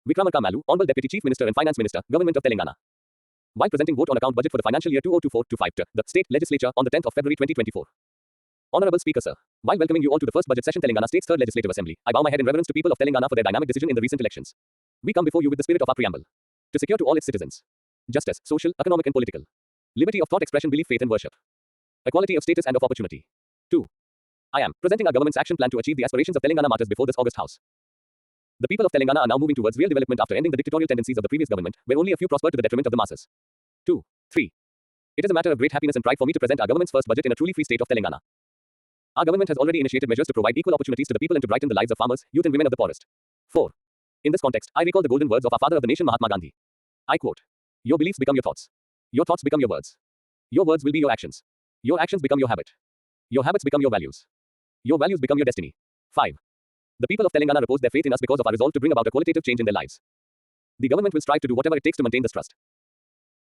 Vikramarka Mallu, Honorable Deputy Chief Minister and Finance Minister, Government of Telangana. While presenting vote on account budget for the financial year 2024-25 to the State Legislature on the 10th of February 2024. Honorable Speaker Sir, while welcoming you all to the first budget session Telangana State's third Legislative Assembly, I bow my head in reverence to people of Telangana for their dynamic decision in the recent elections. We come before you with the spirit of our preamble. To secure to all its citizens justice, social, economic and political. Liberty of thought expression, belief, faith and worship. Equality of status and of opportunity. 2. I am presenting our government's action plan to achieve the aspirations of Telangana martyrs before this August House. The people of Telangana are now moving towards real development after ending the dictatorial tendencies of the previous government, where only a few prospered to the detriment of the masses. 2. 3. It is a matter of great happiness and pride for me to present our government's first budget in a truly free state of Telangana. Our government has already initiated measures to provide equal opportunities to the people and to brighten the lives of farmers, youth and women of the poorest. 4. In this context, I recall the golden words of our father of the nation Mahatma Gandhi. I quote, "Your beliefs become your thoughts. Your thoughts become your words. Your words will be your actions. Your actions become your habit. Your habits become your values. Your values become your destiny." 5. The people of Telangana repose their faith in us because of our resolve to bring about a qualitative change in their lives. The government will strive to do whatever it takes to maintain this trust.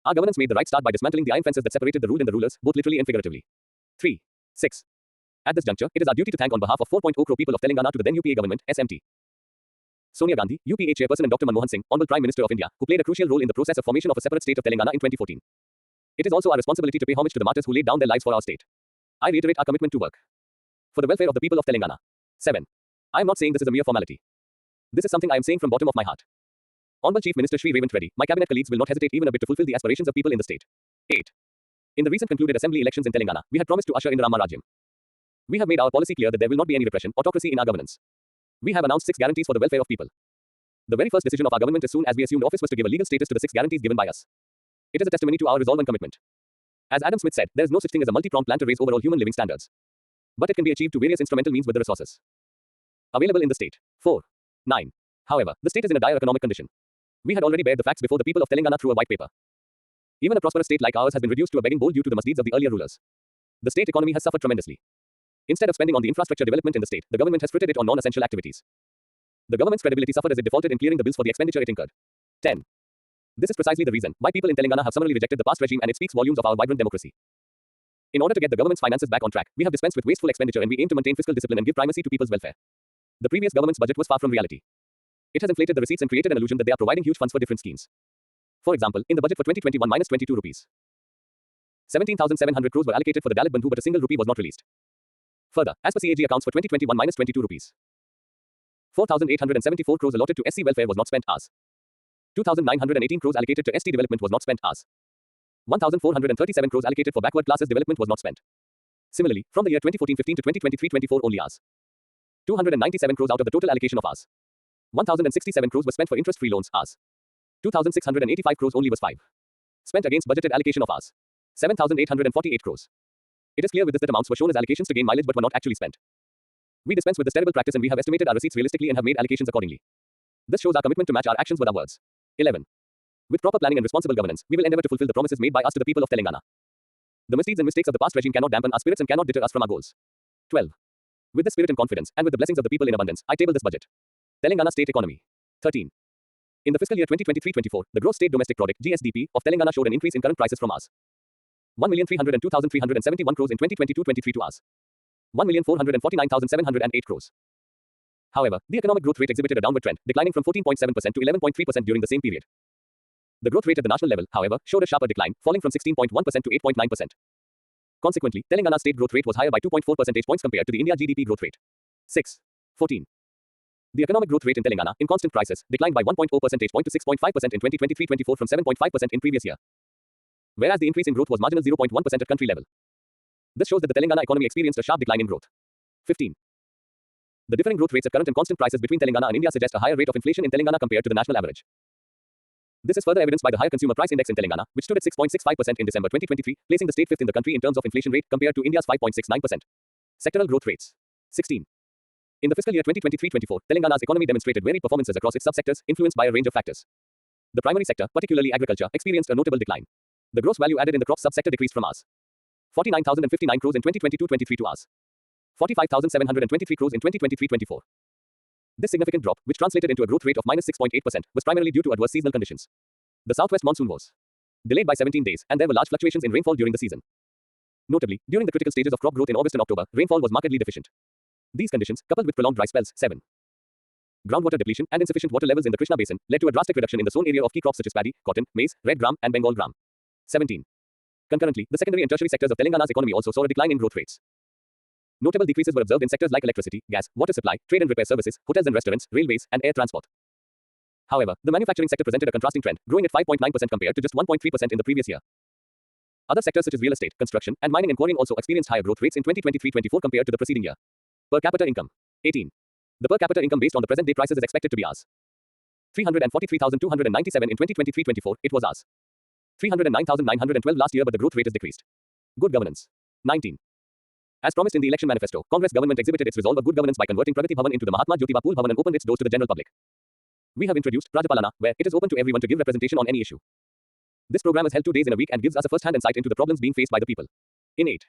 Our governance made the right start by dismantling the iron fences that separated the ruled and the rulers, both literally and figuratively. 3. 6. At this juncture, it is our duty to thank on behalf of 4.0 crore people of Telangana to the then UPA government, SMT. Sonia Gandhi, UPA chairperson and Dr. Manmohan Singh, Honorable Prime Minister of India, who played a crucial role in the process of formation of a separate state of Telangana in 2014. It is also our responsibility to pay homage to the martyrs who laid down their lives for our state. I reiterate our commitment to work for the welfare of the people of Telangana. 7. I am not saying this is a mere formality. This is something I am saying from bottom of my heart. Honorable Chief Minister Shri Revant Reddy, my cabinet colleagues will not hesitate even a bit to fulfill the aspirations of people in the state. 8. In the recent concluded assembly elections in Telangana, we had promised to usher in Rama Rajyam. We have made our policy clear that there will not be any repression, autocracy in our governance. We have announced 6 guarantees for the welfare of people. The very first decision of our government as soon as we assumed office was to give a legal status to the 6 guarantees given by us. It is a testimony to our resolve and commitment. As Adam Smith said, there is no such thing as a multi-pronged plan to raise overall human living standards. But it can be achieved through various instrumental means with the resources available in the state. 4. 9. However, the state is in a dire economic condition. We had already bared the facts before the people of Telangana through a white paper. Even a prosperous state like ours has been reduced to a begging bowl due to the misdeeds of the earlier rulers. The state economy has suffered tremendously. Instead of spending on the infrastructure development in the state, the government has frittered it on non-essential activities. The government's credibility suffered as it defaulted in clearing the bills for the expenditure it incurred. 10. This is precisely the reason why people in Telangana have summarily rejected the past regime, and it speaks volumes of our vibrant democracy. In order to get the government's finances back on track, we have dispensed with wasteful expenditure and we aim to maintain fiscal discipline and give primacy to people's welfare. The previous government's budget was far from reality. It has inflated the receipts and created an illusion that they are providing huge funds for different schemes. For example, in the budget for 2021 -22 rupees. 17,700 crores were allocated for the Dalit Bandhu, but a single rupee was not released. Further, as per CAG accounts for 2021 -22 rupees. 4,874 crores allotted to SC welfare was not spent as. 2,918 crores allocated to ST development was not spent as. 1,437 crores allocated for backward classes development was not spent. Similarly, from the year 2014-15 to 2023-24 only as. 297 crores out of the total allocation of as. 1,067 crores was spent for interest-free loans as. 2,685 crores only was 5. Spent against budgeted allocation of as. 7,848 crores. It is clear with this that amounts were shown as allocations to gain mileage but were not actually spent. We dispense with this terrible practice and we have estimated our receipts realistically and have made allocations accordingly. This shows our commitment to match our actions with our words. 11. With proper planning and responsible governance, we will endeavor to fulfill the promises made by us to the people of Telangana. The misdeeds and mistakes of the past regime cannot dampen our spirits and cannot deter us from our goals. 12. With the spirit and confidence, and with the blessings of the people in abundance, I table this budget. Telangana State Economy. 13. In the fiscal year 2023-24, the gross state domestic product (GSDP) of Telangana showed an increase in current prices from Rs. 1,302,371 crores in 2022-23 to Rs. 1,449,708 crores. However, the economic growth rate exhibited a downward trend, declining from 14.7% to 11.3% during the same period. The growth rate at the national level, however, showed a sharper decline, falling from 16.1% to 8.9%. Consequently, Telangana's state growth rate was higher by 2.4 percentage points compared to the India GDP growth rate. 6. 14. The economic growth rate in Telangana, in constant prices, declined by 1.0 percentage point to 6.5% in 2023-24 from 7.5% in previous year. Whereas the increase in growth was marginal 0.1% at country level. This shows that the Telangana economy experienced a sharp decline in growth. 15. The differing growth rates at current and constant prices between Telangana and India suggest a higher rate of inflation in Telangana compared to the national average. This is further evidenced by the higher consumer price index in Telangana, which stood at 6.65% in December 2023, placing the state fifth in the country in terms of inflation rate compared to India's 5.69%. Sectoral growth rates. 16. In the fiscal year 2023-24, Telangana's economy demonstrated varied performances across its subsectors, influenced by a range of factors. The primary sector, particularly agriculture, experienced a notable decline. The gross value added in the crop subsector decreased from Rs. 49,059 crores in 2022-23 to Rs. 45,723 crores in 2023-24. This significant drop, which translated into a growth rate of -6.8%, was primarily due to adverse seasonal conditions. The southwest monsoon was delayed by 17 days, and there were large fluctuations in rainfall during the season. Notably, during the critical stages of crop growth in August and October, rainfall was markedly deficient. These conditions, coupled with prolonged dry spells, 7. Groundwater depletion and insufficient water levels in the Krishna basin led to a drastic reduction in the sown area of key crops such as paddy, cotton, maize, red gram, and Bengal gram. 17. Concurrently, the secondary and tertiary sectors of Telangana's economy also saw a decline in growth rates. Notable decreases were observed in sectors like electricity, gas, water supply, trade and repair services, hotels and restaurants, railways, and air transport. However, the manufacturing sector presented a contrasting trend, growing at 5.9% compared to just 1.3% in the previous year. Other sectors such as real estate, construction, and mining and quarrying also experienced higher growth rates in 2023-24 compared to the preceding year. Per capita income. 18. The per capita income based on the present day prices is expected to be Rs. 343,297 in 2023-24, it was Rs. 309,912 last year, but the growth rate is decreased. Good governance. 19. As promised in the election manifesto, Congress government exhibited its resolve of good governance by converting Pragati Bhavan into the Mahatma Jyotiba Phule Bhavan and opened its doors to the general public. We have introduced Prajapalana, where it is open to everyone to give representation on any issue. This program is held 2 days in a week and gives us a first-hand insight into the problems being faced by the people. In 8.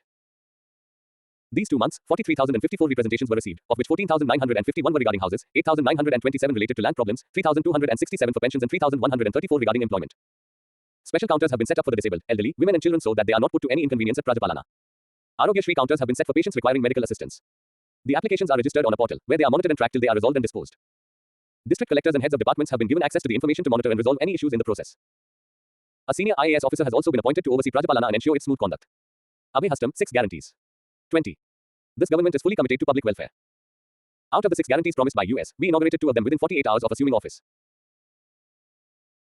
These 2 months, 43,054 representations were received, of which 14,951 were regarding houses, 8,927 related to land problems, 3,267 for pensions and 3,134 regarding employment. Special counters have been set up for the disabled, elderly, women and children so that they are not put to any inconvenience at Prajapalana. Arogya Shri counters have been set for patients requiring medical assistance. The applications are registered on a portal, where they are monitored and tracked till they are resolved and disposed. District collectors and heads of departments have been given access to the information to monitor and resolve any issues in the process. A senior IAS officer has also been appointed to oversee Prajapalana and ensure its smooth conduct. Abhay Hastam, 6 guarantees. 20. This government is fully committed to public welfare. Out of the 6 guarantees promised by US, we inaugurated 2 of them within 48 hours of assuming office.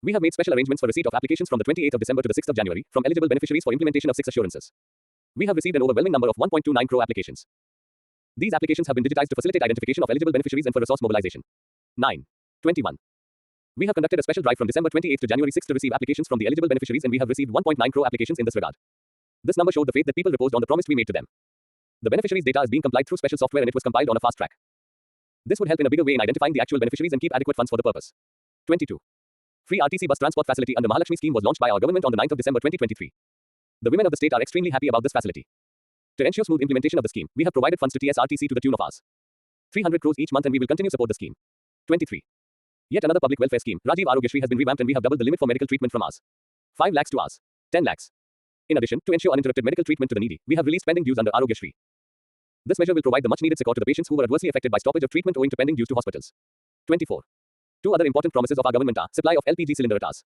We have made special arrangements for receipt of applications from the 28th of December to the 6th of January from eligible beneficiaries for implementation of 6 assurances. We have received an overwhelming number of 1.29 crore applications. These applications have been digitized to facilitate identification of eligible beneficiaries and for resource mobilization. 9. 21. We have conducted a special drive from December 28th to January 6th to receive applications from the eligible beneficiaries and we have received 1.9 crore applications in this regard. This number showed the faith that people reposed on the promise we made to them. The beneficiaries' data is being complied through special software and it was compiled on a fast track. This would help in a bigger way in identifying the actual beneficiaries and keep adequate funds for the purpose. 22. Free RTC bus transport facility under Mahalakshmi scheme was launched by our government on the 9th of December 2023. The women of the state are extremely happy about this facility. To ensure smooth implementation of the scheme, we have provided funds to TSRTC to the tune of Rs. 300 crores each month and we will continue support the scheme. 23. Yet another public welfare scheme, Rajiv Arogya Shri has been revamped and we have doubled the limit for medical treatment from Rs. 5 lakhs to Rs. 10 lakhs. In addition, to ensure uninterrupted medical treatment to the needy, we have released pending dues under Arogya Shri. This measure will provide the much needed support to the patients who were adversely affected by stoppage of treatment owing to pending dues to hospitals. 24. 2 other important promises of our government are supply of LPG cylinder at Rs.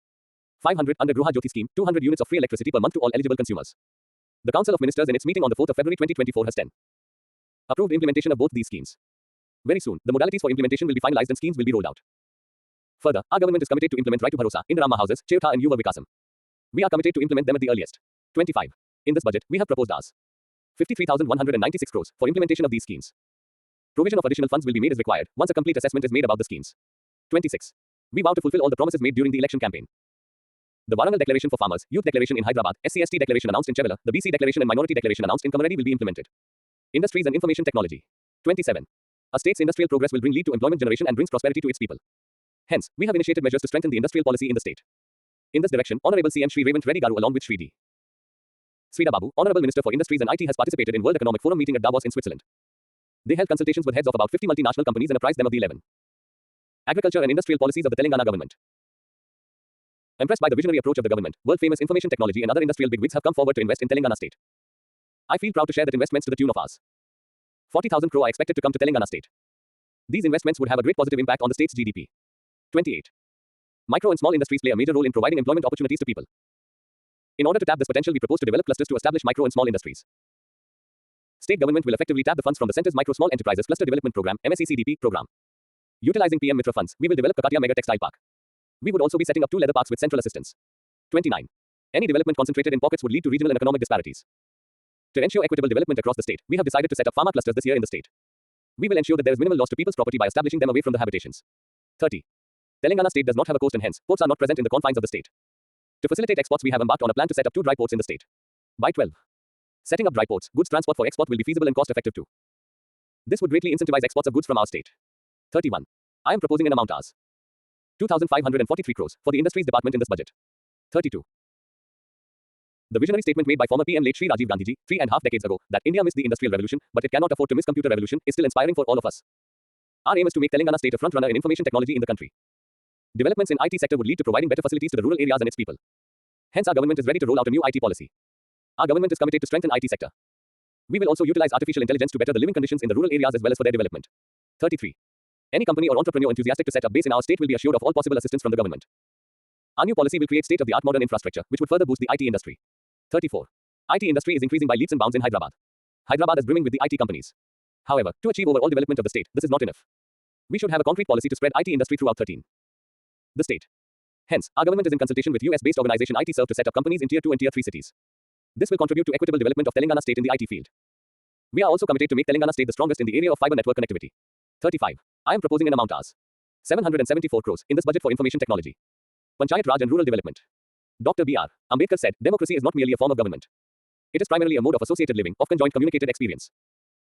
500 under Gruha Jyoti scheme, 200 units of free electricity per month to all eligible consumers. The Council of Ministers in its meeting on the 4th of February 2024 has approved implementation of both these schemes. Very soon, the modalities for implementation will be finalized and schemes will be rolled out. Further, our government is committed to implement Right to Bharosa, Indirama houses, Chayota and Yuva Vikasam. We are committed to implement them at the earliest. 25. In this budget, we have proposed Rs. 53,196 crores for implementation of these schemes. Provision of additional funds will be made as required once a complete assessment is made about the schemes. 26. We vow to fulfill all the promises made during the election campaign. The Warangal Declaration for Farmers, Youth Declaration in Hyderabad, SC/ST Declaration announced in Chevela, the BC Declaration and Minority Declaration announced in Kamaradi will be implemented. Industries and Information Technology. 27. A state's industrial progress will bring lead to employment generation and brings prosperity to its people. Hence, we have initiated measures to strengthen the industrial policy in the state. In this direction, Honorable CM Shri Revant Reddy Garu along with Shri D. Sridhar Babu, Honorable Minister for Industries and IT has participated in World Economic Forum meeting at Davos in Switzerland. They held consultations with heads of about 50 multinational companies and apprised them of the 11 agriculture and industrial policies of the Telangana government. Impressed by the visionary approach of the government, world-famous information technology and other industrial bigwigs have come forward to invest in Telangana state. I feel proud to share that investments to the tune of Rs. 40,000 crore are expected to come to Telangana state. These investments would have a great positive impact on the state's GDP. 28. Micro and small industries play a major role in providing employment opportunities to people. In order to tap this potential, we propose to develop clusters to establish micro and small industries. State government will effectively tap the funds from the Center's Micro Small Enterprises Cluster Development Program (MSECDP) program. Utilizing PM Mitra funds, we will develop Kakatia Mega Textile Park. We would also be setting up 2 leather parks with central assistance. 29. Any development concentrated in pockets would lead to regional and economic disparities. To ensure equitable development across the state, we have decided to set up pharma clusters this year in the state. We will ensure that there is minimal loss to people's property by establishing them away from the habitations. 30. Telangana state does not have a coast and hence, ports are not present in the confines of the state. To facilitate exports, we have embarked on a plan to set up 2 dry ports in the state. By 12. Setting up dry ports, goods transport for export will be feasible and cost effective too. This would greatly incentivize exports of goods from our state. 31. I am proposing an amount Rs. 2,543 crores for the Industries Department in this budget. 32. The visionary statement made by former PM late Shri Rajiv Gandhiji 3.5 decades ago that India missed the industrial revolution, but it cannot afford to miss computer revolution is still inspiring for all of us. Our aim is to make Telangana state a front runner in information technology in the country. Developments in IT sector would lead to providing better facilities to the rural areas and its people. Hence, our government is ready to roll out a new IT policy. Our government is committed to strengthen IT sector. We will also utilize artificial intelligence to better the living conditions in the rural areas as well as for their development. 33. Any company or entrepreneur enthusiastic to set up base in our state will be assured of all possible assistance from the government. Our new policy will create state-of-the-art modern infrastructure, which would further boost the IT industry. 34. IT industry is increasing by leaps and bounds in Hyderabad. Hyderabad is brimming with the IT companies. However, to achieve overall development of the state, this is not enough. We should have a concrete policy to spread IT industry throughout 13. The state. Hence, our government is in consultation with US-based organization IT Serve to set up companies in Tier 2 and Tier 3 cities. This will contribute to equitable development of Telangana state in the IT field. We are also committed to make Telangana state the strongest in the area of fiber network connectivity. 35. I am proposing an amount as 774 crores in this budget for information technology, Panchayat Raj and rural development. Dr. B.R. Ambedkar said, democracy is not merely a form of government. It is primarily a mode of associated living, of conjoined communicated experience.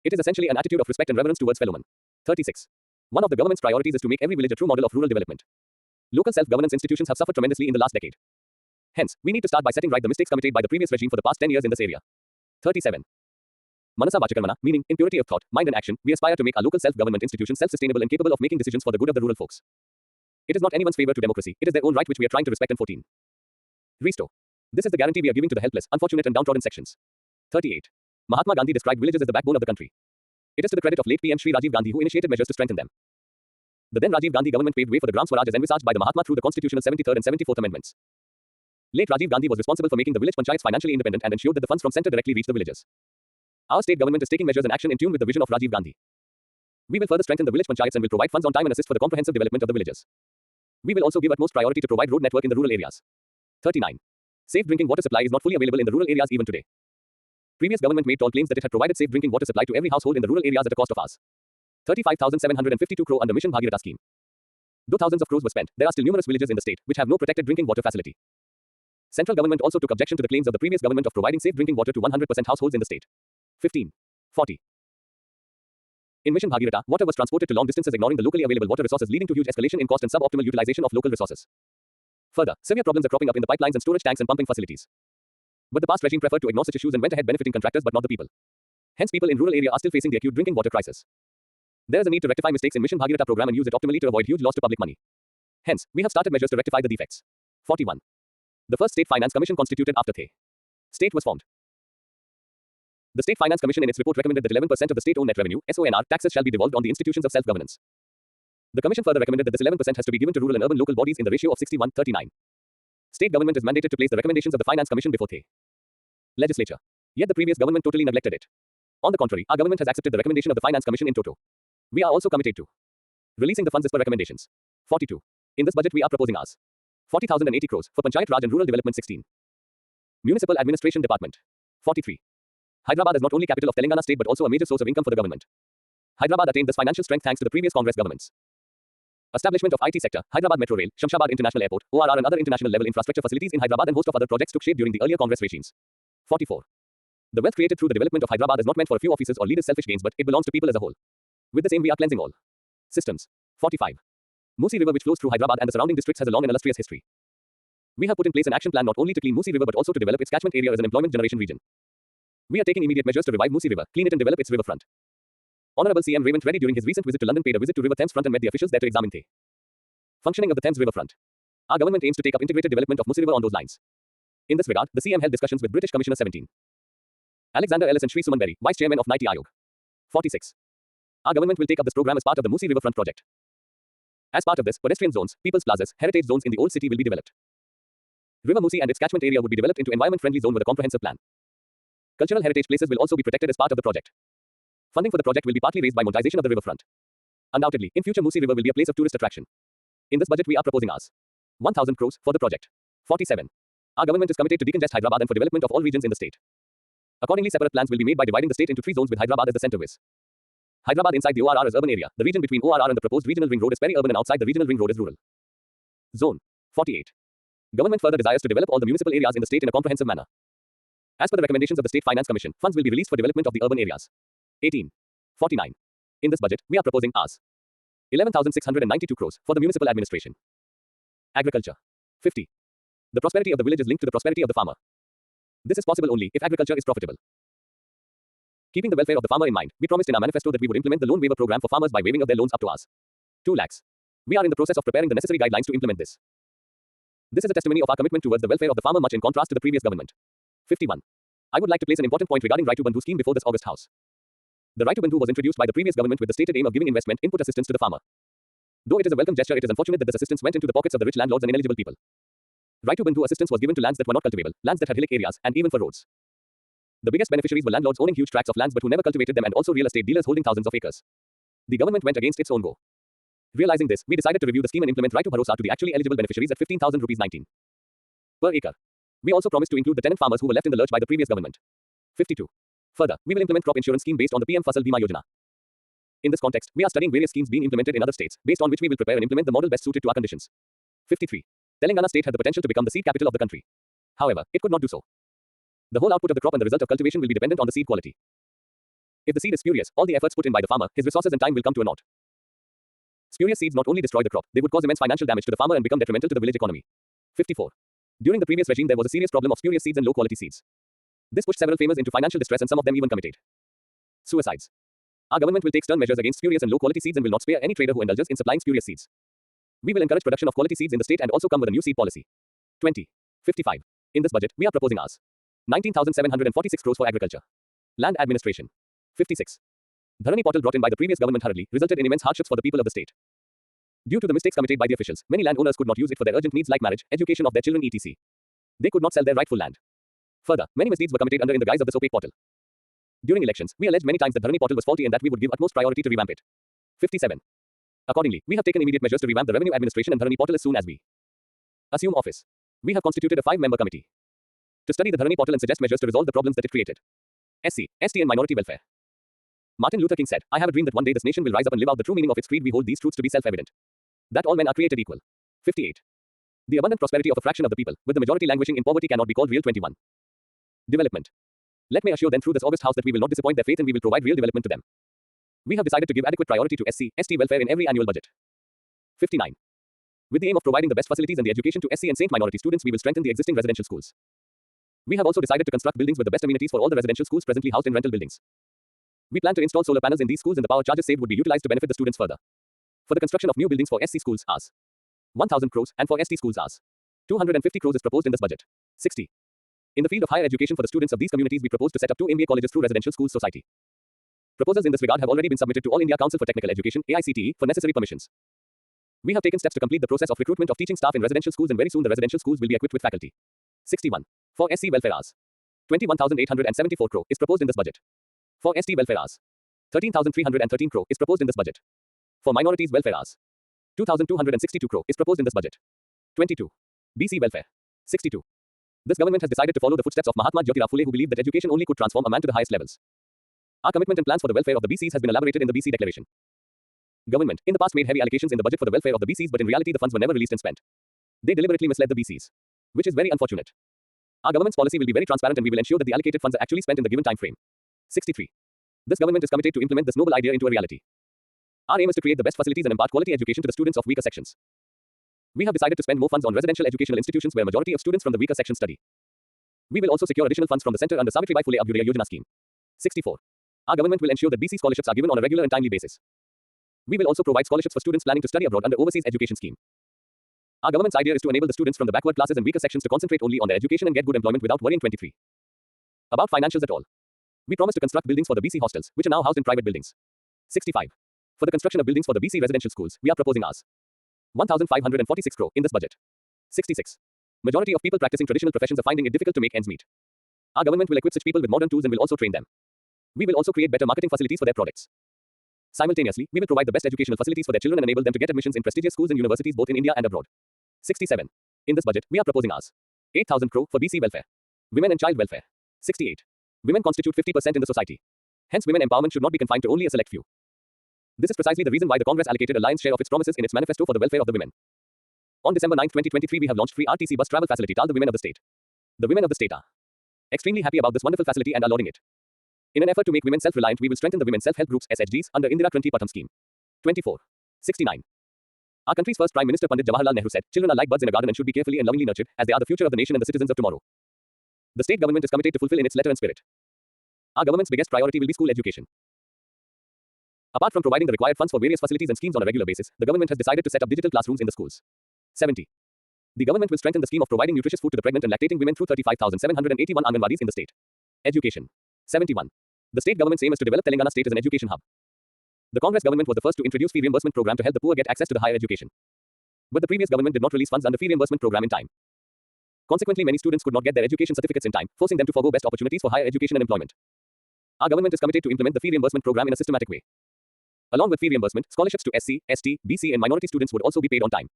It is essentially an attitude of respect and reverence towards fellow men. 36. One of the government's priorities is to make every village a true model of rural development. Local self-governance institutions have suffered tremendously in the last decade. Hence, we need to start by setting right the mistakes committed by the previous regime for the past 10 years in this area. 37. Manasa Vachakarmana, meaning, in purity of thought, mind and action, we aspire to make our local self-government institutions self-sustainable and capable of making decisions for the good of the rural folks. It is not anyone's favor to democracy, it is their own right which we are trying to respect. And 14. Restore. This is the guarantee we are giving to the helpless, unfortunate and downtrodden sections. 38. Mahatma Gandhi described villages as the backbone of the country. It is to the credit of late PM Shri Rajiv Gandhi who initiated measures to strengthen them. The then Rajiv Gandhi government paved way for the Gram Swaraj as envisaged by the Mahatma through the constitutional 73rd and 74th amendments. Late Rajiv Gandhi was responsible for making the village panchayats financially independent and ensured that the funds from centre directly reach the villages. Our state government is taking measures and action in tune with the vision of Rajiv Gandhi. We will further strengthen the village panchayats and will provide funds on time and assist for the comprehensive development of the villages. We will also give utmost priority to provide road network in the rural areas. 39. Safe drinking water supply is not fully available in the rural areas even today. Previous government made tall claims that it had provided safe drinking water supply to every household in the rural areas at a cost of Rs. 35,752 crore under Mission Bhagirath scheme. Though thousands of crores were spent, there are still numerous villages in the state which have no protected drinking water facility. Central government also took objection to the claims of the previous government of providing safe drinking water to 100% households in the state. 15. 40. In Mission Bhagirath, water was transported to long distances ignoring the locally available water resources, leading to huge escalation in cost and suboptimal utilization of local resources. Further, severe problems are cropping up in the pipelines and storage tanks and pumping facilities. But the past regime preferred to ignore such issues and went ahead benefiting contractors but not the people. Hence people in rural area are still facing the acute drinking water crisis. There is a need to rectify mistakes in Mission Bhagirath program and use it optimally to avoid huge loss to public money. Hence, we have started measures to rectify the defects. 41. The first State Finance Commission constituted after the state was formed. The State Finance Commission in its report recommended that 11% of the state-owned net revenue (SONR) taxes shall be devolved on the institutions of self-governance. The Commission further recommended that this 11% has to be given to rural and urban local bodies in the ratio of 61:39. State government is mandated to place the recommendations of the Finance Commission before the legislature. Yet the previous government totally neglected it. On the contrary, our government has accepted the recommendation of the Finance Commission in toto. We are also committed to releasing the funds as per recommendations. 42. In this budget we are proposing Rs. 40,080 crores for Panchayat Raj and Rural Development 16. Municipal Administration Department. 43. Hyderabad is not only capital of Telangana state but also a major source of income for the government. Hyderabad attained this financial strength thanks to the previous Congress governments. Establishment of IT sector, Hyderabad Metro Rail, Shamshabad International Airport, ORR and other international level infrastructure facilities in Hyderabad and host of other projects took shape during the earlier Congress regimes. 44. The wealth created through the development of Hyderabad is not meant for a few officers or leaders' selfish gains but it belongs to people as a whole. With the same we are cleansing all systems. 45. Musi River which flows through Hyderabad and the surrounding districts has a long and illustrious history. We have put in place an action plan not only to clean Musi River but also to develop its catchment area as an employment generation region. We are taking immediate measures to revive Musi River, clean it and develop its riverfront. Honorable CM Revant Reddy during his recent visit to London paid a visit to River Thames front and met the officials there to examine the functioning of the Thames riverfront. Our government aims to take up integrated development of Musi River on those lines. In this regard, the CM held discussions with British Commissioner 17. Alexander Ellis and Sri Suman Berry, Vice Chairman of Niti Aayog. 46. Our government will take up this program as part of the Musi Riverfront project. As part of this, pedestrian zones, people's plazas, heritage zones in the old city will be developed. River Musi and its catchment area would be developed into environment-friendly zone with a comprehensive plan. Cultural heritage places will also be protected as part of the project. Funding for the project will be partly raised by monetization of the riverfront. Undoubtedly, in future Musi River will be a place of tourist attraction. In this budget we are proposing Rs. 1,000 crores for the project. 47. Our government is committed to decongest Hyderabad and for development of all regions in the state. Accordingly, separate plans will be made by dividing the state into 3 zones with Hyderabad as the center with. Hyderabad inside the ORR is urban area. The region between ORR and the proposed regional ring road is peri-urban and outside the regional ring road is rural. Zone. 48. Government further desires to develop all the municipal areas in the state in a comprehensive manner. As per the recommendations of the State Finance Commission, funds will be released for development of the urban areas. 18. 49. In this budget, we are proposing Rs. 11,692 crores for the municipal administration. Agriculture. 50. The prosperity of the village is linked to the prosperity of the farmer. This is possible only if agriculture is profitable. Keeping the welfare of the farmer in mind, we promised in our manifesto that we would implement the loan waiver program for farmers by waiving of their loans up to Rs. 2 lakhs. We are in the process of preparing the necessary guidelines to implement this. This is a testimony of our commitment towards the welfare of the farmer, much in contrast to the previous government. 51. I would like to place an important point regarding Right-to-Bandhu scheme before this August House. The Right-to-Bandhu was introduced by the previous government with the stated aim of giving investment input assistance to the farmer. Though it is a welcome gesture, it is unfortunate that this assistance went into the pockets of the rich landlords and ineligible people. Right to Bantu assistance was given to lands that were not cultivable, lands that had hillock areas, and even for roads. The biggest beneficiaries were landlords owning huge tracts of lands but who never cultivated them, and also real estate dealers holding thousands of acres. The government went against its own go. Realizing this, we decided to review the scheme and implement Right to Bharosa to the actually eligible beneficiaries at 15,000 rupees 19 per acre. We also promised to include the tenant farmers who were left in the lurch by the previous government. 52. Further, we will implement crop insurance scheme based on the PM Fasal Bima Yojana. In this context, we are studying various schemes being implemented in other states, based on which we will prepare and implement the model best suited to our conditions. 53. Telangana state had the potential to become the seed capital of the country. However, it could not do so. The whole output of the crop and the result of cultivation will be dependent on the seed quality. If the seed is spurious, all the efforts put in by the farmer, his resources and time will come to a naught. Spurious seeds not only destroy the crop, they would cause immense financial damage to the farmer and become detrimental to the village economy. 54. During the previous regime, there was a serious problem of spurious seeds and low-quality seeds. This pushed several farmers into financial distress and some of them even committed suicides. Our government will take stern measures against spurious and low-quality seeds and will not spare any trader who indulges in supplying spurious seeds. We will encourage production of quality seeds in the state and also come with a new seed policy. 20. 55. In this budget, we are proposing Rs. 19,746 crores for agriculture. Land administration. 56. Dharani portal brought in by the previous government hurriedly resulted in immense hardships for the people of the state. Due to the mistakes committed by the officials, many landowners could not use it for their urgent needs like marriage, education of their children etc. They could not sell their rightful land. Further, many misdeeds were committed under in the guise of this opaque portal. During elections, we alleged many times that Dharani portal was faulty and that we would give utmost priority to revamp it. 57. Accordingly, we have taken immediate measures to revamp the revenue administration and Dharani portal as soon as we assume office. We have constituted a 5-member committee to study the Dharani portal and suggest measures to resolve the problems that it created. SC, ST and minority welfare. Martin Luther King said, I have a dream that one day this nation will rise up and live out the true meaning of its creed. We hold these truths to be self-evident. That all men are created equal. 58. The abundant prosperity of a fraction of the people, with the majority languishing in poverty, cannot be called real. 21. Development. Let me assure them through this august house that we will not disappoint their faith and we will provide real development to them. We have decided to give adequate priority to SC, ST welfare in every annual budget. 59. With the aim of providing the best facilities and the education to SC and Saint minority students, we will strengthen the existing residential schools. We have also decided to construct buildings with the best amenities for all the residential schools presently housed in rental buildings. We plan to install solar panels in these schools and the power charges saved would be utilized to benefit the students further. For the construction of new buildings for SC schools, Rs. 1,000 crores and for ST schools, Rs. 250 crores is proposed in this budget. 60. In the field of higher education for the students of these communities, we propose to set up 2 MBA colleges through Residential Schools Society. Proposals in this regard have already been submitted to All India Council for Technical Education (AICTE) for necessary permissions. We have taken steps to complete the process of recruitment of teaching staff in residential schools and very soon the residential schools will be equipped with faculty. 61. For SC welfare Rs. 21,874 crore is proposed in this budget. For ST welfare Rs. 13,313 crore is proposed in this budget. For minorities welfare Rs. 2,262 crore is proposed in this budget. 22. BC welfare. 62. This government has decided to follow the footsteps of Mahatma Jyotirao Phule, who believed that education only could transform a man to the highest levels. Our commitment and plans for the welfare of the BCs has been elaborated in the BC Declaration. Government in the past made heavy allocations in the budget for the welfare of the BCs, but in reality the funds were never released and spent. They deliberately misled the BCs, which is very unfortunate. Our government's policy will be very transparent and we will ensure that the allocated funds are actually spent in the given time frame. 63. This government is committed to implement this noble idea into a reality. Our aim is to create the best facilities and impart quality education to the students of weaker sections. We have decided to spend more funds on residential educational institutions where majority of students from the weaker section study. We will also secure additional funds from the center under Savitribai Phule Abhyudaya Yojana scheme. 64. Our government will ensure that BC scholarships are given on a regular and timely basis. We will also provide scholarships for students planning to study abroad under overseas education scheme. Our government's idea is to enable the students from the backward classes and weaker sections to concentrate only on their education and get good employment without worrying. 23. About financials at all. We promise to construct buildings for the BC hostels, which are now housed in private buildings. 65. For the construction of buildings for the BC residential schools, we are proposing Rs. 1,546 crore in this budget. 66. Majority of people practicing traditional professions are finding it difficult to make ends meet. Our government will equip such people with modern tools and will also train them. We will also create better marketing facilities for their products. Simultaneously, we will provide the best educational facilities for their children and enable them to get admissions in prestigious schools and universities both in India and abroad. 67. In this budget, we are proposing Rs. 8,000 crore for BC welfare. Women and child welfare. 68. Women constitute 50% in the society. Hence, women empowerment should not be confined to only a select few. This is precisely the reason why the Congress allocated a lion's share of its promises in its manifesto for the welfare of the women. On December 9, 2023, we have launched free RTC bus travel facility to all the women of the state. The women of the state are extremely happy about this wonderful facility and are lauding it. In an effort to make women self-reliant, we will strengthen the women self-help groups (SHGs) under Indira Kranti Patham scheme. 24. 69. Our country's first Prime Minister Pandit Jawaharlal Nehru said, "Children are like buds in a garden and should be carefully and lovingly nurtured, as they are the future of the nation and the citizens of tomorrow." The state government is committed to fulfill in its letter and spirit. Our government's biggest priority will be school education. Apart from providing the required funds for various facilities and schemes on a regular basis, the government has decided to set up digital classrooms in the schools. 70. The government will strengthen the scheme of providing nutritious food to the pregnant and lactating women through 35,781 Anganwadis in the state. Education. 71. The state government's aim is to develop Telangana state as an education hub. The Congress government was the first to introduce fee reimbursement program to help the poor get access to the higher education. But the previous government did not release funds under fee reimbursement program in time. Consequently, many students could not get their education certificates in time, forcing them to forgo best opportunities for higher education and employment. Our government is committed to implement the fee reimbursement program in a systematic way. Along with fee reimbursement, scholarships to SC, ST, BC and minority students would also be paid on time.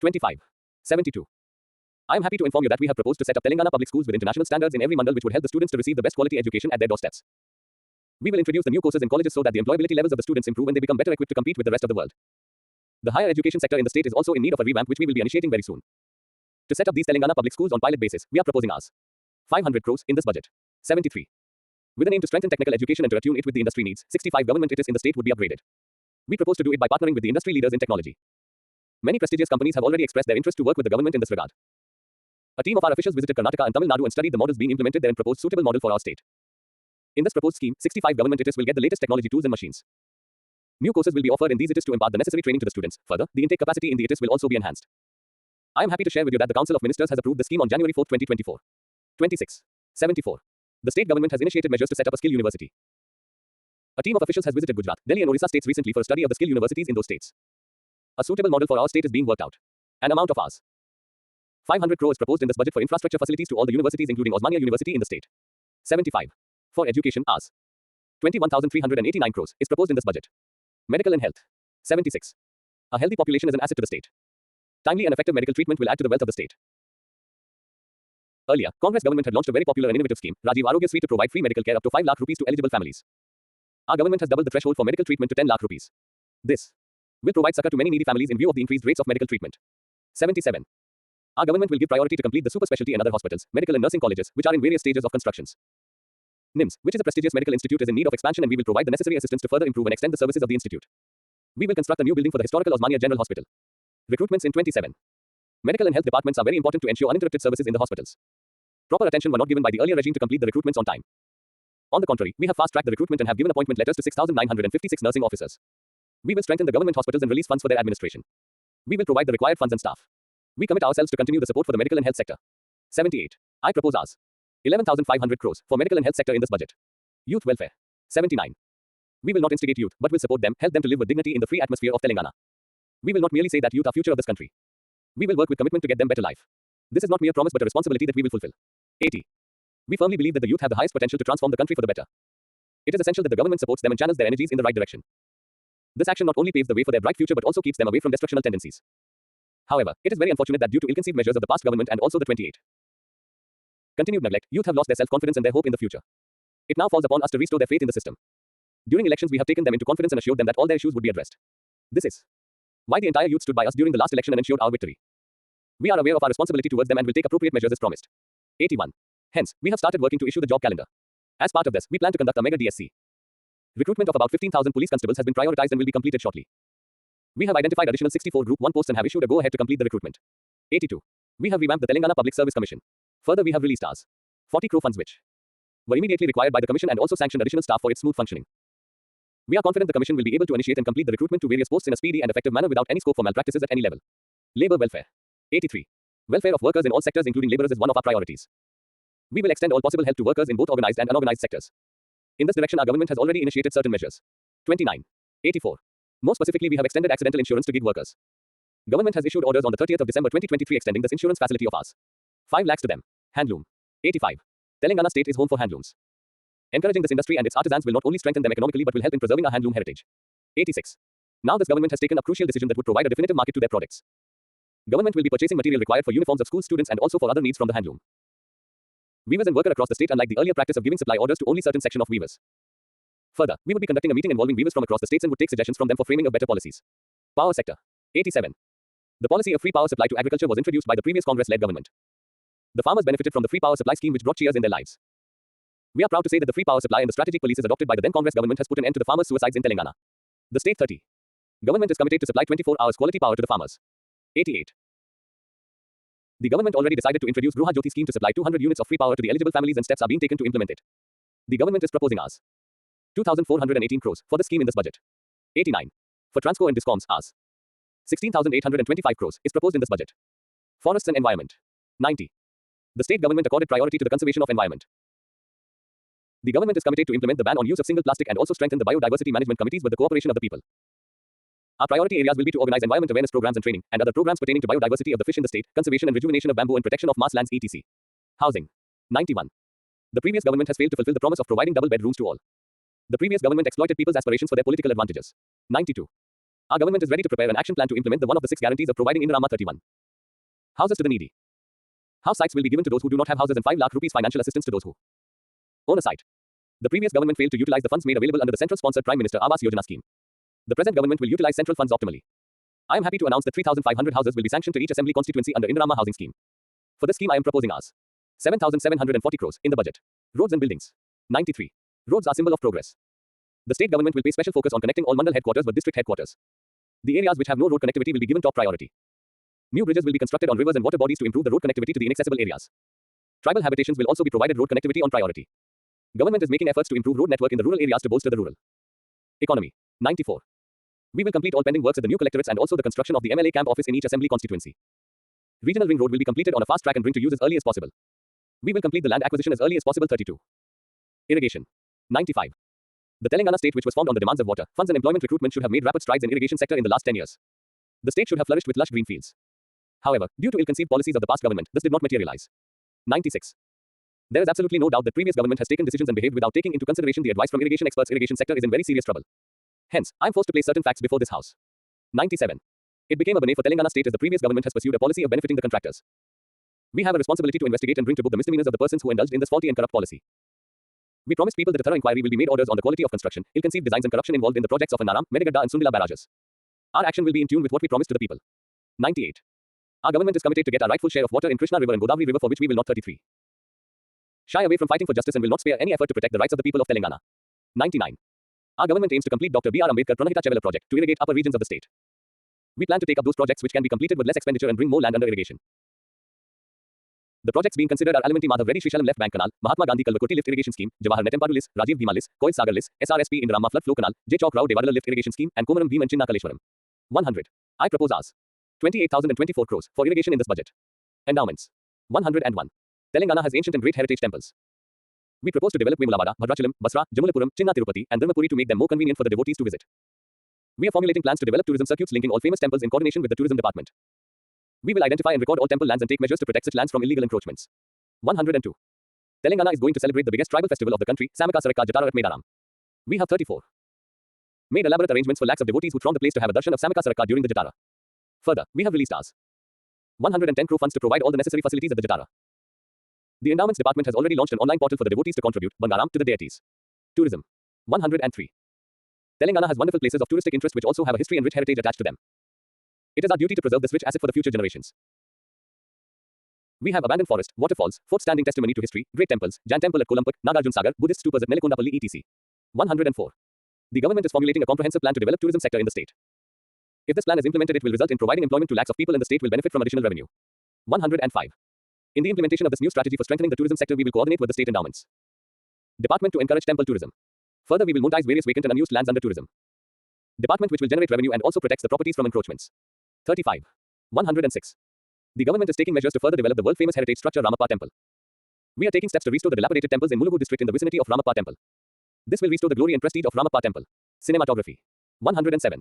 25.72. I am happy to inform you that we have proposed to set up Telangana public schools with international standards in every mandal, which would help the students to receive the best quality education at their doorsteps. We will introduce the new courses in colleges so that the employability levels of the students improve and they become better equipped to compete with the rest of the world. The higher education sector in the state is also in need of a revamp, which we will be initiating very soon. To set up these Telangana public schools on pilot basis, we are proposing Rs. 500 crores in this budget. 73. With an aim to strengthen technical education and to attune it with the industry needs, 65 government it is in the state would be upgraded. We propose to do it by partnering with the industry leaders in technology. Many prestigious companies have already expressed their interest to work with the government in this regard. A team of our officials visited Karnataka and Tamil Nadu and studied the models being implemented there and proposed suitable model for our state. In this proposed scheme, 65 government ITIS will get the latest technology tools and machines. New courses will be offered in these ITIS to impart the necessary training to the students. Further, the intake capacity in the ITIS will also be enhanced. I am happy to share with you that the Council of Ministers has approved the scheme on January 4, 2024. 26.74. The state government has initiated measures to set up a skill university. A team of officials has visited Gujarat, Delhi and Orissa states recently for a study of the skill universities in those states. A suitable model for our state is being worked out. An amount of Rs. 500 crores proposed in this budget for infrastructure facilities to all the universities including Osmania University in the state. 75. For education, Rs. 21,389 crores is proposed in this budget. Medical and health. 76. A healthy population is an asset to the state. Timely and effective medical treatment will add to the wealth of the state. Earlier, Congress government had launched a very popular and innovative scheme, Rajiv Arogya Sri, to provide free medical care up to 5 lakh rupees to eligible families. Our government has doubled the threshold for medical treatment to 10 lakh rupees. This will provide succor to many needy families in view of the increased rates of medical treatment. 77. Our government will give priority to complete the super specialty and other hospitals, medical and nursing colleges, which are in various stages of constructions. NIMS, which is a prestigious medical institute, is in need of expansion and we will provide the necessary assistance to further improve and extend the services of the institute. We will construct a new building for the historical Osmania General Hospital. Recruitments in 27. Medical and health departments are very important to ensure uninterrupted services in the hospitals. Proper attention were not given by the earlier regime to complete the recruitments on time. On the contrary, we have fast-tracked the recruitment and have given appointment letters to 6,956 nursing officers. We will strengthen the government hospitals and release funds for their administration. We will provide the required funds and staff. We commit ourselves to continue the support for the medical and health sector. 78. I propose Rs. 11,500 crores for medical and health sector in this budget. Youth welfare. 79. We will not instigate youth, but will support them, help them to live with dignity in the free atmosphere of Telangana. We will not merely say that youth are future of this country. We will work with commitment to get them better life. This is not mere promise but a responsibility that we will fulfill. 80. We firmly believe that the youth have the highest potential to transform the country for the better. It is essential that the government supports them and channels their energies in the right direction. This action not only paves the way for their bright future but also keeps them away from destructional tendencies. However, it is very unfortunate that due to ill-conceived measures of the past government and also the 28. Continued neglect, youth have lost their self-confidence and their hope in the future. It now falls upon us to restore their faith in the system. During elections we have taken them into confidence and assured them that all their issues would be addressed. This is why the entire youth stood by us during the last election and ensured our victory. We are aware of our responsibility towards them and will take appropriate measures as promised. 81. Hence, we have started working to issue the job calendar. As part of this, we plan to conduct a mega DSC. Recruitment of about 15,000 police constables has been prioritized and will be completed shortly. We have identified additional 64 Group 1 posts and have issued a go-ahead to complete the recruitment. 82. We have revamped the Telangana Public Service Commission. Further, we have released Rs. 40 crore funds which were immediately required by the commission and also sanctioned additional staff for its smooth functioning. We are confident the commission will be able to initiate and complete the recruitment to various posts in a speedy and effective manner without any scope for malpractices at any level. Labor welfare. 83. Welfare of workers in all sectors including laborers is one of our priorities. We will extend all possible help to workers in both organized and unorganized sectors. In this direction, our government has already initiated certain measures. 29. 84. More specifically, we have extended accidental insurance to gig workers. Government has issued orders on the 30th of December 2023 extending this insurance facility of Rs. 5 lakhs to them. Handloom. 85. Telangana state is home for handlooms. Encouraging this industry and its artisans will not only strengthen them economically but will help in preserving our handloom heritage. 86. Now this government has taken a crucial decision that would provide a definitive market to their products. Government will be purchasing material required for uniforms of school students and also for other needs from the handloom. Weavers and workers across the state, unlike the earlier practice of giving supply orders to only certain section of weavers. Further, we would be conducting a meeting involving weavers from across the states and would take suggestions from them for framing of better policies. Power sector. 87. The policy of free power supply to agriculture was introduced by the previous Congress-led government. The farmers benefited from the free power supply scheme which brought cheers in their lives. We are proud to say that the free power supply and the strategic policies adopted by the then Congress government has put an end to the farmers' suicides in Telangana. The state 30. Government is committed to supply 24 hours quality power to the farmers. 88. The government already decided to introduce Jyoti scheme to supply 200 units of free power to the eligible families and steps are being taken to implement it. The government is proposing Rs. 2,418 crores for the scheme in this budget. 89. For Transco and Discoms, Rs. 16,825 crores is proposed in this budget. Forests and environment. 90. The state government accorded priority to the conservation of environment. The government is committed to implement the ban on use of single plastic and also strengthen the biodiversity management committees with the cooperation of the people. Our priority areas will be to organize environment awareness programs and training, and other programs pertaining to biodiversity of the fish in the state, conservation and rejuvenation of bamboo and protection of marshlands etc. Housing. 91. The previous government has failed to fulfill the promise of providing double bedrooms to all. The previous government exploited people's aspirations for their political advantages. 92. Our government is ready to prepare an action plan to implement the one of the 6 guarantees of providing Indirama 31. Houses to the needy. House sites will be given to those who do not have houses and 5 lakh rupees financial assistance to those who own a site. The previous government failed to utilize the funds made available under the central-sponsored Prime Minister Awas Yojana scheme. The present government will utilize central funds optimally. I am happy to announce that 3,500 houses will be sanctioned to each assembly constituency under Indirama housing scheme. For this scheme I am proposing Rs. 7,740 crores in the budget. Roads and buildings. 93. Roads are symbol of progress. The state government will pay special focus on connecting all mandal headquarters with district headquarters. The areas which have no road connectivity will be given top priority. New bridges will be constructed on rivers and water bodies to improve the road connectivity to the inaccessible areas. Tribal habitations will also be provided road connectivity on priority. Government is making efforts to improve road network in the rural areas to bolster the rural economy. 94. We will complete all pending works at the new collectorates and also the construction of the MLA camp office in each assembly constituency. Regional ring road will be completed on a fast track and bring to use as early as possible. We will complete the land acquisition as early as possible. 32. Irrigation. 95. The Telangana state, which was formed on the demands of water, funds and employment recruitment, should have made rapid strides in irrigation sector in the last 10 years. The state should have flourished with lush green fields. However, due to ill-conceived policies of the past government, this did not materialize. 96. There is absolutely no doubt that previous government has taken decisions and behaved without taking into consideration the advice from irrigation experts. Irrigation sector is in very serious trouble. Hence, I am forced to place certain facts before this house. 97. It became a bane for Telangana state as the previous government has pursued a policy of benefiting the contractors. We have a responsibility to investigate and bring to book the misdemeanors of the persons who indulged in this faulty and corrupt policy. We promised people that a thorough inquiry will be made orders on the quality of construction, ill-conceived designs and corruption involved in the projects of Annaram, Medagadda and Sundila barrages. Our action will be in tune with what we promised to the people. 98. Our government is committed to get our rightful share of water in Krishna River and Godavari River, for which we will not 33. Shy away from fighting for justice and will not spare any effort to protect the rights of the people of Telangana. 99. Our government aims to complete Dr. B.R. Ambedkar Pranahita Chevela project to irrigate upper regions of the state. We plan to take up those projects which can be completed with less expenditure and bring more land under irrigation. The projects being considered are Alamanti Madhav Reddy Srishalam Left Bank Canal, Mahatma Gandhi Kalvakoti Lift Irrigation Scheme, Jawahar Netempadu List, Rajiv Bhima List, Koil Sagar List, SRSP Indirama Flood Flow Canal, J. Chowk Rao Devadala Lift Irrigation Scheme, and Komaram Bhim and Chinna Kaleshwaram. 100. I propose Rs. 28,024 crores for irrigation in this budget. Endowments. 101. Telangana has ancient and great heritage temples. We propose to develop Vemulavada, Bhadrachalam, Basra, Jamulapuram, Chinna Tirupati, and Dharmapuri to make them more convenient for the devotees to visit. We are formulating plans to develop tourism circuits linking all famous temples in coordination with the tourism department. We will identify and record all temple lands and take measures to protect such lands from illegal encroachments. 102. Telangana is going to celebrate the biggest tribal festival of the country, Samaka Saraka Jatara at Medaram. We have 34. Made elaborate arrangements for lakhs of devotees who throng the place to have a darshan of Samaka Saraka during the Jatara. Further, we have released Rs. 110 crore funds to provide all the necessary facilities at the Jatara. The endowments department has already launched an online portal for the devotees to contribute Bangaram to the deities. Tourism. 103. Telangana has wonderful places of touristic interest which also have a history and rich heritage attached to them. It is our duty to preserve this rich asset for the future generations. We have abandoned forest, waterfalls, fort standing testimony to history, great temples, Jan temple at Kolampak, Nagarjun Sagar, Buddhist stupas at Nelekondapalli etc. 104. The government is formulating a comprehensive plan to develop tourism sector in the state. If this plan is implemented, it will result in providing employment to lakhs of people and the state will benefit from additional revenue. 105. In the implementation of this new strategy for strengthening the tourism sector, we will coordinate with the state endowments department to encourage temple tourism. Further, we will monetize various vacant and unused lands under tourism department which will generate revenue and also protects the properties from encroachments. 35. 106. The government is taking measures to further develop the world-famous heritage structure Ramappa Temple. We are taking steps to restore the dilapidated temples in Mallu district in the vicinity of Ramappa Temple. This will restore the glory and prestige of Ramappa Temple. Cinematography. 107.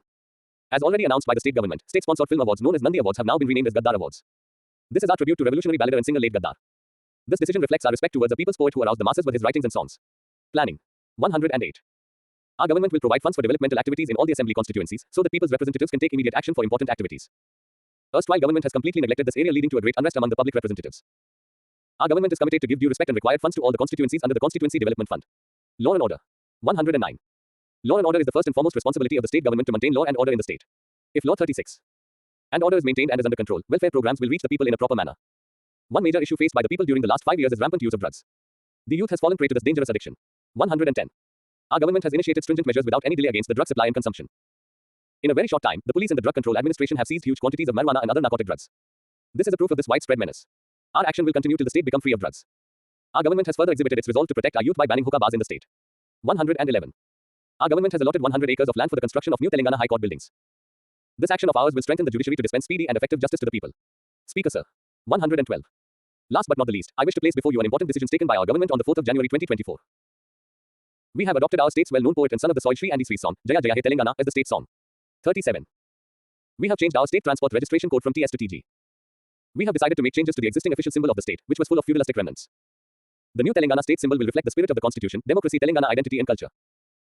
As already announced by the state government, state-sponsored film awards known as Nandi Awards have now been renamed as Gaddar Awards. This is our tribute to revolutionary ballader and singer late Gaddar. This decision reflects our respect towards a people's poet who aroused the masses with his writings and songs. Planning. 108. Our government will provide funds for developmental activities in all the assembly constituencies so that people's representatives can take immediate action for important activities. Erstwhile government has completely neglected this area, leading to a great unrest among the public representatives. Our government is committed to give due respect and required funds to all the constituencies under the Constituency Development Fund. Law and Order. 109. Law and order is the first and foremost responsibility of the state government to maintain law and order in the state. If law 36 and order is maintained and is under control, welfare programs will reach the people in a proper manner. One major issue faced by the people during the last 5 years is rampant use of drugs. The youth has fallen prey to this dangerous addiction. 110. Our government has initiated stringent measures without any delay against the drug supply and consumption. In a very short time, the police and the Drug Control Administration have seized huge quantities of marijuana and other narcotic drugs. This is a proof of this widespread menace. Our action will continue till the state become free of drugs. Our government has further exhibited its resolve to protect our youth by banning hookah bars in the state. 111. Our government has allotted 100 acres of land for the construction of new Telangana High Court buildings. This action of ours will strengthen the judiciary to dispense speedy and effective justice to the people. Speaker Sir. 112. Last but not the least, I wish to place before you an important decisions taken by our government on the 4th of January 2024. We have adopted our state's well-known poet and son of the soil Shri Andy Swee's song, Jaya Jaya He Telangana, as the state song. 37. We have changed our state transport registration code from TS to TG. We have decided to make changes to the existing official symbol of the state, which was full of feudalistic remnants. The new Telangana state symbol will reflect the spirit of the constitution, democracy, Telangana identity and culture.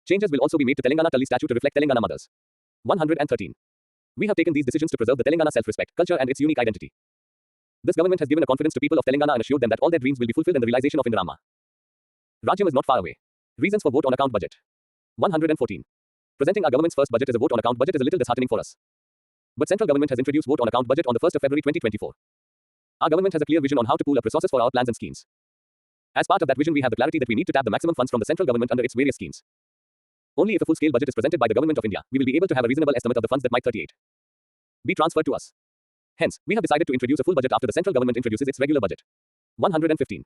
Changes will also be made to Telangana Talli statue to reflect Telangana mothers. 113. We have taken these decisions to preserve the Telangana self-respect, culture and its unique identity. This government has given a confidence to people of Telangana and assured them that all their dreams will be fulfilled in the realization of Indirama. Rajyam is not far away. Reasons for vote on account budget. 114. Presenting our government's first budget as a vote on account budget is a little disheartening for us. But central government has introduced vote on account budget on the 1st of February 2024. Our government has a clear vision on how to pool up resources for our plans and schemes. As part of that vision, we have the clarity that we need to tap the maximum funds from the central government under its various schemes. Only if a full-scale budget is presented by the government of India, we will be able to have a reasonable estimate of the funds that might 38 be transferred to us. Hence, we have decided to introduce a full budget after the central government introduces its regular budget. 115.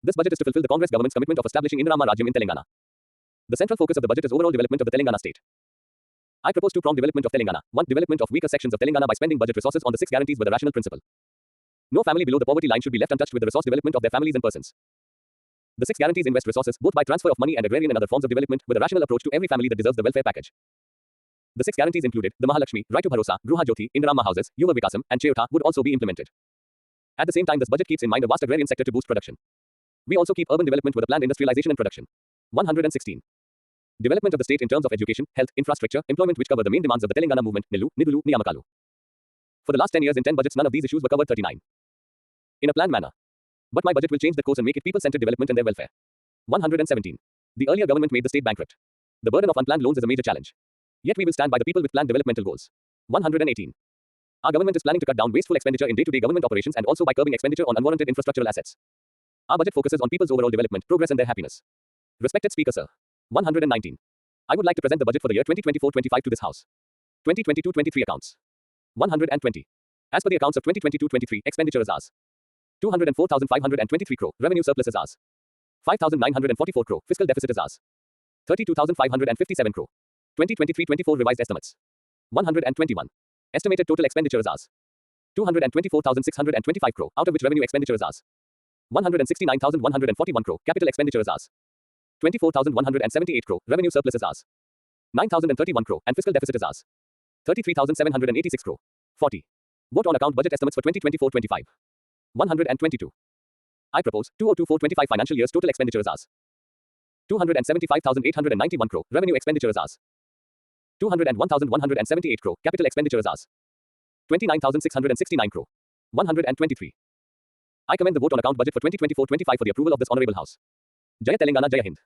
This budget is to fulfill the Congress government's commitment of establishing Indirama Rajyam in Telangana. The central focus of the budget is overall development of the Telangana state. I propose two-pronged development of Telangana. 1. Development of weaker sections of Telangana by spending budget resources on the 6 guarantees with a rational principle. No family below the poverty line should be left untouched with the resource development of their families and persons. The 6 guarantees invest resources, both by transfer of money and agrarian and other forms of development, with a rational approach to every family that deserves the welfare package. The 6 guarantees included, the Mahalakshmi, Right to Bharosa, Gruha Jyoti, Indirama houses, Yuva Vikasam, and Cheyota would also be implemented. At the same time, this budget keeps in mind a vast agrarian sector to boost production. We also keep urban development with a planned industrialization and production. 116. Development of the state in terms of education, health, infrastructure, employment which cover the main demands of the Telangana movement, Nillu, Nidulu, Niyamakalu. For the last 10 years in 10 budgets, none of these issues were covered. 39. In a planned manner. But my budget will change the course and make it people-centered development and their welfare. 117. The earlier government made the state bankrupt. The burden of unplanned loans is a major challenge. Yet we will stand by the people with planned developmental goals. 118. Our government is planning to cut down wasteful expenditure in day-to-day government operations and also by curbing expenditure on unwarranted infrastructural assets. Our budget focuses on people's overall development, progress and their happiness. Respected Speaker Sir. 119. I would like to present the budget for the year 2024-25 to this House. 2022-23 accounts. 120. As per the accounts of 2022-23, expenditure is as 204,523 crore, revenue surplus is as 5,944 crore, fiscal deficit is as 32,557 crore. 2023-24 revised estimates. 121. Estimated total expenditure is as 224,625 crore, out of which revenue expenditure is as 169,141 crore, capital expenditure is as 24,178 crore, revenue surplus is as 9,031 crore, and fiscal deficit is as 33,786 crore. 40. Vote on account budget estimates for 2024-25. 122. I propose 2024-25 financial year's total expenditure is as 275,891 crore, revenue expenditure is as 201,178 crore, capital expenditure is as 29,669 crore. 123. I commend the vote on account budget for 2024-25 for the approval of this honorable House. Jaya Telangana, Jaya Hind.